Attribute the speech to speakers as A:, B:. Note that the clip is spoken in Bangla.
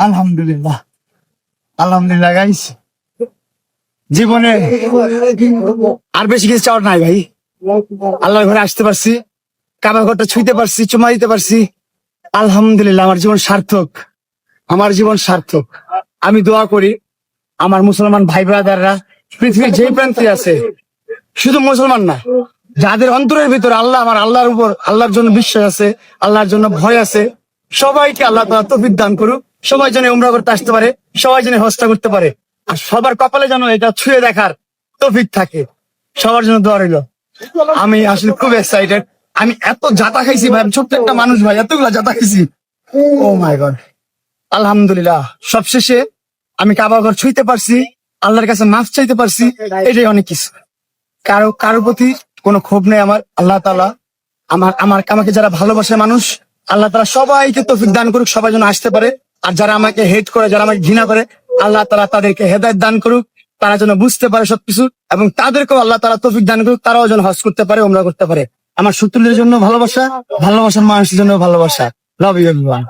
A: আলহামদুলিল্লাহ, আলহামদুলিল্লাহ গাইস। জীবনে আর বেশি কিছু চাওয়ার নাই ভাই। আল্লাহর ঘরে আসতে পারছি, কাবা ঘরটা ছুঁইতে পারছি, চুমা দিতে পারছি। আলহামদুলিল্লাহ, আমার জীবন সার্থক, আমার জীবন সার্থক। আমি দোয়া করি আমার মুসলমান ভাই ব্রাদাররা পৃথিবীর যে প্রান্তে আছে, শুধু মুসলমান না, যাদের অন্তরের ভিতরে আল্লাহ, আমার আল্লাহর উপর, আল্লাহর জন্য বিশ্বাস আছে, আল্লাহর জন্য ভয় আছে, সবাইকে আল্লাহ তাআলা তৌফিক দান করুক। সবাই যেন উমরা করতে আসতে পারে, সবাই যেন হজটা করতে পারে, আর সবার কপালে যেন এটা ছুঁয়ে দেখার তৌফিক থাকে। সবার জন্য দোয়া রইল। আমি আসলে খুব এক্সাইটেড। আমি এত জাতা খাইছি ভাই, আমি ছোট্ট একটা মানুষ ভাই, এতগুলা জাতা খাইছি। ও মাই গড, আলহামদুলিল্লাহ। সবশেষে আমি কাবা ঘর ছুঁইতে পারছি, আল্লাহর কাছে মাফ চাইতে পারছি, এটাই অনেক কিছু। কারোর প্রতি কোনো ক্ষোভ নেই আমার। আল্লাহ তাআলা আমাকে যারা ভালোবাসে মানুষ, আল্লাহ তাআলা সবাইকে তৌফিক দান করুক, সবাই যেন আসতে পারে। আর যারা আমাকে হেট করে, যারা আমাকে ঘৃণা করে, আল্লাহ তাআলা তাদেরকে হেদায়েত দান করুক, তারা যেন বুঝতে পারে সবকিছু, এবং তাদেরকেও আল্লাহ তাআলা তৌফিক দান করুক, তারাও যেন হজ করতে পারে, উমরা করতে পারে। আমার শত্রুদের জন্য ভালোবাসা, ভালোবাসার মানুষের জন্য ভালোবাসা। Love you everyone.